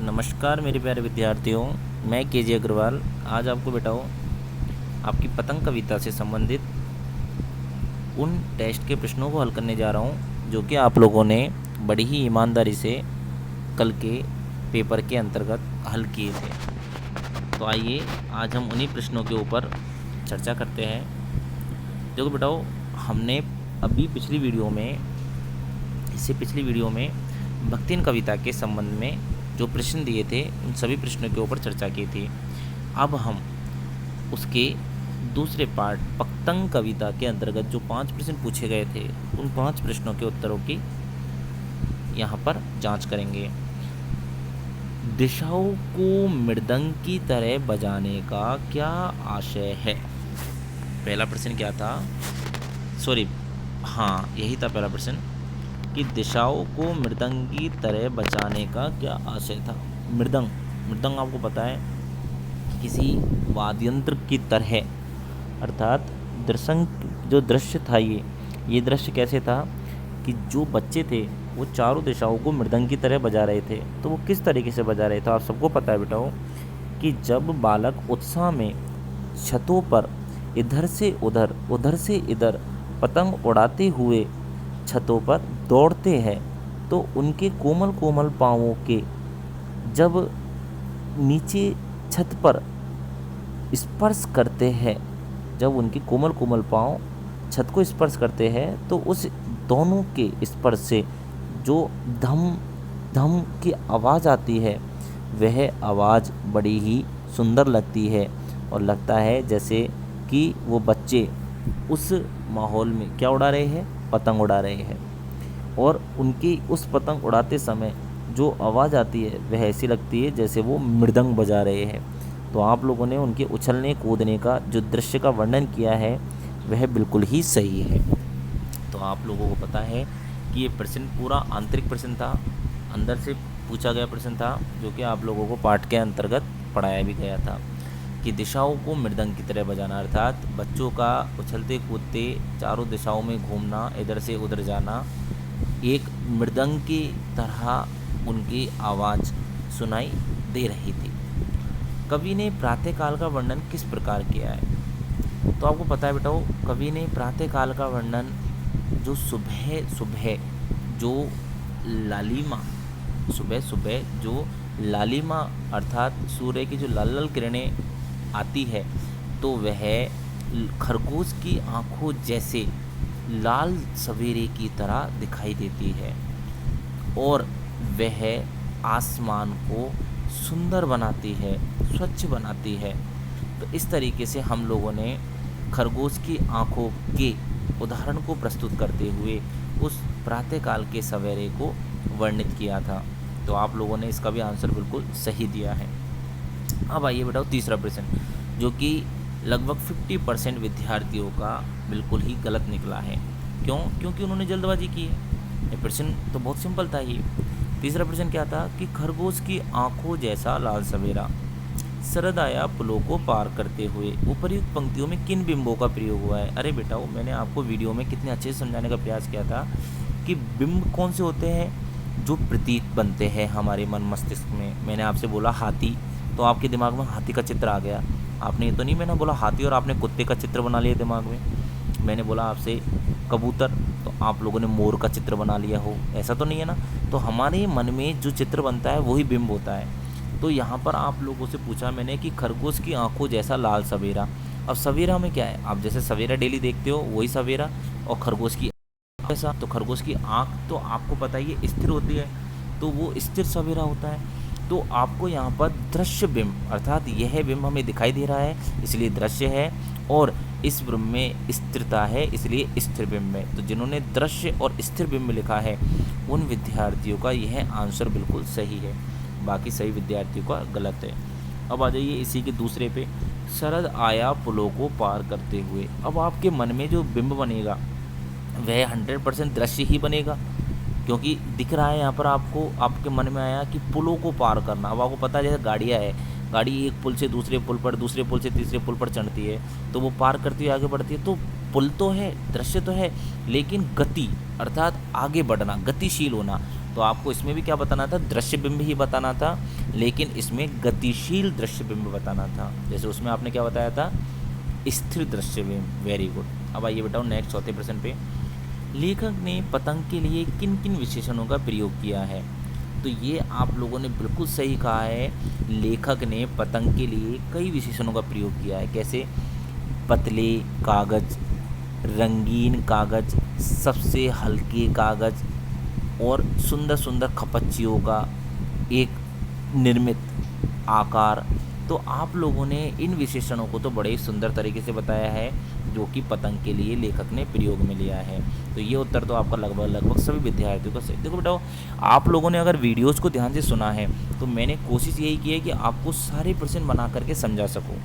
नमस्कार मेरे प्यारे विद्यार्थियों, मैं केजे अग्रवाल आज आपको बेटाओ आपकी पतंग कविता से संबंधित उन टेस्ट के प्रश्नों को हल करने जा रहा हूं जो कि आप लोगों ने बड़ी ही ईमानदारी से कल के पेपर के अंतर्गत हल किए थे। तो आइए आज हम उन्हीं प्रश्नों के ऊपर चर्चा करते हैं। देखो बेटाओ, हमने अभी पिछली वीडियो में भक्तिन कविता के संबंध में जो प्रश्न दिए थे उन सभी प्रश्नों के ऊपर चर्चा की थी। अब हम उसके दूसरे पार्ट पतंग कविता के अंतर्गत जो 5 प्रश्न पूछे गए थे उन 5 प्रश्नों के उत्तरों की यहाँ पर जांच करेंगे। दिशाओं को मृदंग की तरह बजाने का क्या आशय है? पहला प्रश्न क्या था? यही था पहला प्रश्न कि दिशाओं को मृदंग की तरह बजाने का क्या आशय था। मृदंग आपको पता है कि किसी वाद्य यंत्र की तरह, अर्थात जो दृश्य था ये दृश्य कैसे था कि जो बच्चे थे वो चारों दिशाओं को मृदंग की तरह बजा रहे थे। तो वो किस तरीके से बजा रहे थे आप सबको पता है बेटाओ कि जब बालक उत्साह में छतों पर इधर से इधर पतंग उड़ाते हुए छतों पर दौड़ते हैं तो उनके कोमल कोमल पाँवों के जब नीचे छत पर स्पर्श करते हैं, जब उनके कोमल कोमल पाँव छत को स्पर्श करते हैं तो उस दोनों के स्पर्श से जो धम धम की आवाज़ आती है वह आवाज़ बड़ी ही सुंदर लगती है और लगता है जैसे कि वो बच्चे उस माहौल में क्या उड़ा रहे हैं, पतंग उड़ा रहे हैं। और उनकी उस पतंग उड़ाते समय जो आवाज़ आती है वह ऐसी लगती है जैसे वो मृदंग बजा रहे हैं। तो आप लोगों ने उनके उछलने कूदने का जो दृश्य का वर्णन किया है वह बिल्कुल ही सही है। तो आप लोगों को पता है कि ये प्रश्न पूरा आंतरिक प्रश्न था, अंदर से पूछा गया प्रश्न था जो कि आप लोगों को पाठ के अंतर्गत पढ़ाया भी गया था कि दिशाओं को मृदंग की तरह बजाना, अर्थात बच्चों का उछलते कूदते चारों दिशाओं में घूमना, इधर से उधर जाना, एक मृदंग की तरह उनकी आवाज़ सुनाई दे रही थी। कवि ने प्रातःकाल का वर्णन किस प्रकार किया है? तो आपको पता है बेटाओ, कवि ने प्रातःकाल का वर्णन जो सुबह जो लालिमा अर्थात सूर्य की जो लाल लाल किरणें आती है तो वह खरगोश की आँखों जैसे लाल सवेरे की तरह दिखाई देती है और वह आसमान को सुंदर बनाती है, स्वच्छ बनाती है। तो इस तरीके से हम लोगों ने खरगोश की आँखों के उदाहरण को प्रस्तुत करते हुए उस प्रातःकाल के सवेरे को वर्णित किया था। तो आप लोगों ने इसका भी आंसर बिल्कुल सही दिया है। अब आइए बेटाओ तीसरा प्रश्न जो कि लगभग 50% विद्यार्थियों का बिल्कुल ही गलत निकला है। क्योंकि उन्होंने जल्दबाजी की है। ये प्रश्न तो बहुत सिंपल था। ये तीसरा प्रश्न क्या था कि खरगोश की आंखों जैसा लाल सवेरा शरद आया पुलों को पार करते हुए उपर्युक्त पंक्तियों में किन बिंबों का प्रयोग हुआ है? अरे बेटाओ, मैंने आपको वीडियो में कितने अच्छे से समझाने का प्रयास किया था कि बिंब कौन से होते हैं जो प्रतीक बनते हैं हमारे मन मस्तिष्क में। मैंने आपसे बोला हाथी, तो आपके दिमाग में हाथी का चित्र आ गया। आपने ये तो नहीं मैंने बोला हाथी और आपने कुत्ते का चित्र बना लिया दिमाग में। मैंने बोला आपसे कबूतर, तो आप लोगों ने मोर का चित्र बना लिया हो, ऐसा तो नहीं है ना। तो हमारे मन में जो चित्र बनता है वही बिंब होता है। तो यहाँ पर आप लोगों से पूछा मैंने कि खरगोश की आंखों जैसा लाल सवेरा। अब सवेरा में क्या है? आप जैसे सवेरा डेली देखते हो वही सवेरा, और खरगोश की ऐसा, तो खरगोश की आँख तो आपको पता ही है स्थिर होती है, तो वो स्थिर सवेरा होता है। तो आपको यहाँ पर दृश्य बिंब, अर्थात यह बिंब हमें दिखाई दे रहा है इसलिए दृश्य है, और इस बिंब में स्थिरता है इसलिए स्थिर बिंब है। तो जिन्होंने दृश्य और स्थिर बिंब लिखा है उन विद्यार्थियों का यह आंसर बिल्कुल सही है, बाकी सही विद्यार्थियों का गलत है। अब आ जाइए इसी के दूसरे पे, शरद आया पुलों को पार करते हुए। अब आपके मन में जो बिंब बनेगा वह 100% दृश्य ही बनेगा, क्योंकि दिख रहा है यहाँ पर आपको, आपके मन में आया कि पुलों को पार करना। अब आपको पता है जैसे गाड़ियाँ है, गाड़ी एक पुल से दूसरे पुल पर, दूसरे पुल से तीसरे पुल पर चढ़ती है तो वो पार करती हुई आगे बढ़ती है। तो पुल तो है, दृश्य तो है, लेकिन गति अर्थात आगे बढ़ना, गतिशील होना, तो तो आपको इसमें भी क्या बताना था, दृश्य बिंब ही बताना था, लेकिन इसमें गतिशील दृश्य बिंब बताना था। जैसे उसमें आपने क्या बताया था, स्थिर दृश्य बिंब। Very good. अब आइए बेटा नेक्स्ट चौथे प्रश्न पे, लेखक ने पतंग के लिए किन किन विशेषणों का प्रयोग किया है। तो ये आप लोगों ने बिल्कुल सही कहा है, लेखक ने पतंग के लिए कई विशेषणों का प्रयोग किया है। कैसे, पतले कागज, रंगीन कागज, सबसे हल्के कागज और सुंदर सुंदर खपच्चियों का एक निर्मित आकार। तो आप लोगों ने इन विशेषणों को तो बड़े ही सुंदर तरीके से बताया है, जो कि पतंग के लिए लेखक ने प्रयोग में लिया है। तो ये उत्तर तो आपका लगभग सभी विद्यार्थियों का सही। देखो बेटा, आप लोगों ने अगर वीडियोज़ को ध्यान से सुना है तो मैंने कोशिश यही की है कि आपको सारे प्रश्न बना करके समझा सकूँ।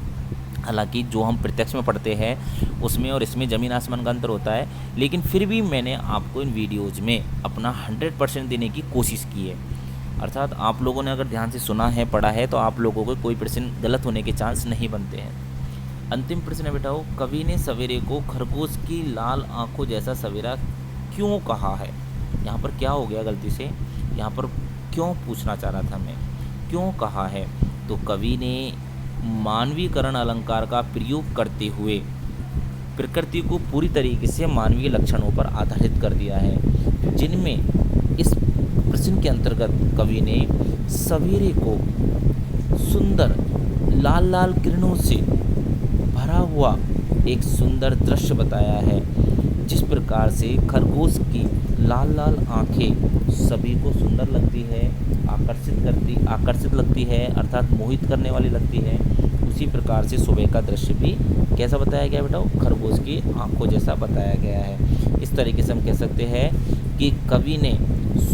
हालांकि जो हम प्रत्यक्ष में पढ़ते हैं उसमें और इसमें ज़मीन आसमान का अंतर होता है, लेकिन फिर भी मैंने आपको इन वीडियोज़ में अपना 100% देने की कोशिश की है। अर्थात आप लोगों ने अगर ध्यान से सुना है, पढ़ा है, तो आप लोगों को कोई प्रश्न गलत होने के चांस नहीं बनते हैं। अंतिम प्रश्न है बेटा, कवि ने सवेरे को खरगोश की लाल आंखों जैसा सवेरा क्यों कहा है। यहाँ पर क्या हो गया गलती से, यहाँ पर क्यों पूछना चाह रहा था मैं, क्यों कहा है। तो कवि ने मानवीकरण अलंकार का प्रयोग करते हुए प्रकृति को पूरी तरीके से मानवीय लक्षणों पर आधारित कर दिया है, जिनमें इस प्रश्न के अंतर्गत कवि ने सवेरे को सुंदर लाल लाल किरणों से भरा हुआ एक सुंदर दृश्य बताया है। जिस प्रकार से खरगोश की लाल लाल आंखें सभी को सुंदर लगती है, आकर्षित लगती है, अर्थात मोहित करने वाली लगती है, उसी प्रकार से सुबह का दृश्य भी कैसा बताया गया बेटा, खरगोश की आंखों जैसा बताया गया है। इस तरीके से हम कह सकते हैं कि कवि ने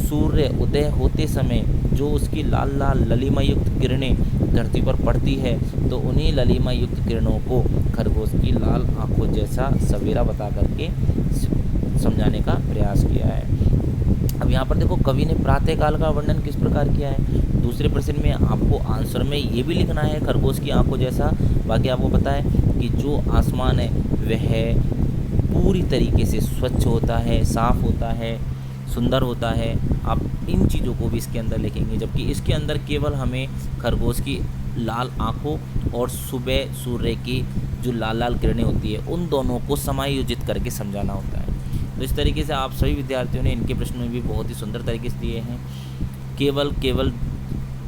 सूर्य उदय होते समय जो उसकी लाल लाल ललिमा युक्त किरणें धरती पर पड़ती है, तो उन्हीं ललिमा युक्त किरणों को खरगोश की लाल आंखों जैसा सवेरा बता करके समझाने का प्रयास किया है। अब यहाँ पर देखो, कवि ने प्रातःकाल का वर्णन किस प्रकार किया है। दूसरे प्रश्न में आपको आंसर में ये भी लिखना है खरगोश की आंखों जैसा। बाकी आपको पता है कि जो आसमान है वह पूरी तरीके से स्वच्छ होता है, साफ होता है, सुंदर होता है। आप इन चीज़ों को भी इसके अंदर लिखेंगे, जबकि इसके अंदर केवल हमें खरगोश की लाल आंखों और सुबह सूर्य की जो लाल लाल किरणें होती है उन दोनों को समायोजित करके समझाना होता है। तो इस तरीके से आप सभी विद्यार्थियों ने इनके प्रश्न में भी बहुत ही सुंदर तरीके से दिए हैं। केवल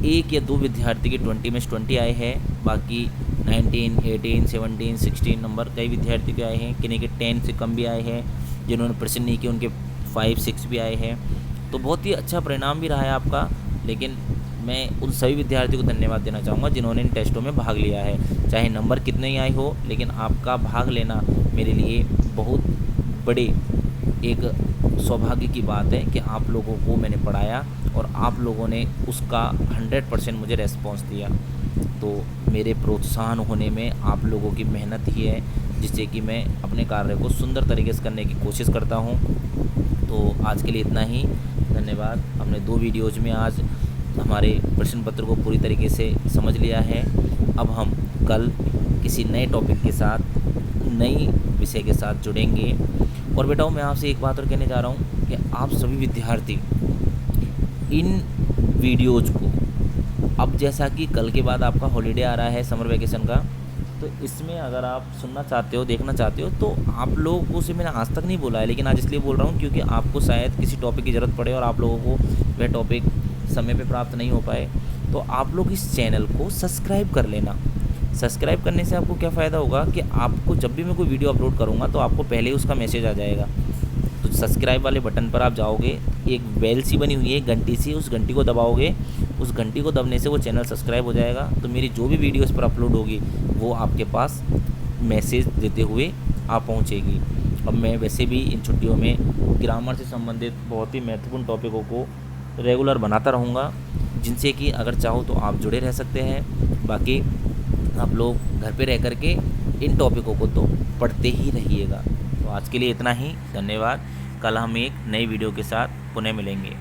एक या दो विद्यार्थी के 20 में से 20 आए हैं, बाकी 19, 18, 17, 16 नंबर कई विद्यार्थी के आए हैं। किन्हीं के 10 से कम भी आए हैं, जिन्होंने प्रश्न नहीं किए उनके 5, 6 भी आए हैं। तो बहुत ही अच्छा परिणाम भी रहा है आपका। लेकिन मैं उन सभी विद्यार्थियों को धन्यवाद देना चाहूँगा जिन्होंने इन टेस्टों में भाग लिया है। चाहे नंबर कितने ही आए हो, लेकिन आपका भाग लेना मेरे लिए बहुत बड़े एक सौभाग्य की बात है कि आप लोगों को मैंने पढ़ाया और आप लोगों ने उसका 100% मुझे रेस्पॉन्स दिया। तो मेरे प्रोत्साहन होने में आप लोगों की मेहनत ही है, जिससे कि मैं अपने कार्य को सुंदर तरीके से करने की कोशिश करता हूँ। तो आज के लिए इतना ही, धन्यवाद। हमने 2 वीडियोज़ में आज हमारे प्रश्न पत्र को पूरी तरीके से समझ लिया है। अब हम कल किसी नए टॉपिक के साथ, नई विषय के साथ जुड़ेंगे। और बेटाओं, मैं आपसे एक बात और कहने जा रहा हूँ कि आप सभी विद्यार्थी इन वीडियोज़ को, अब जैसा कि कल के बाद आपका हॉलीडे आ रहा है समर वैकेशन का, तो इसमें अगर आप सुनना चाहते हो, देखना चाहते हो, तो आप लोगों से मैंने आज तक नहीं बोला है, लेकिन आज इसलिए बोल रहा हूँ क्योंकि आपको शायद किसी टॉपिक की ज़रूरत पड़े और आप लोगों को वह टॉपिक समय पे प्राप्त नहीं हो पाए। तो आप लोग इस चैनल को सब्सक्राइब कर लेना। सब्सक्राइब करने से आपको क्या फ़ायदा होगा कि आपको जब भी मैं कोई वीडियो अपलोड करूँगा तो आपको पहले ही उसका मैसेज आ जाएगा। तो सब्सक्राइब वाले बटन पर आप जाओगे, एक बेल सी बनी हुई है, घंटी सी, उस घंटी को दबाओगे। उस घंटी को दबने से वो चैनल सब्सक्राइब हो जाएगा। तो मेरी जो भी वीडियो इस पर अपलोड होगी वो आपके पास मैसेज देते हुए आ पहुँचेगी। अब मैं वैसे भी इन छुट्टियों में ग्रामर से संबंधित बहुत ही महत्वपूर्ण टॉपिकों को रेगुलर बनाता रहूँगा, जिनसे कि अगर चाहो तो आप जुड़े रह सकते हैं। बाकी आप लोग घर पे रह कर के इन टॉपिकों को तो पढ़ते ही रहिएगा। तो आज के लिए इतना ही, धन्यवाद। कल हम एक नई वीडियो के साथ पुनः मिलेंगे।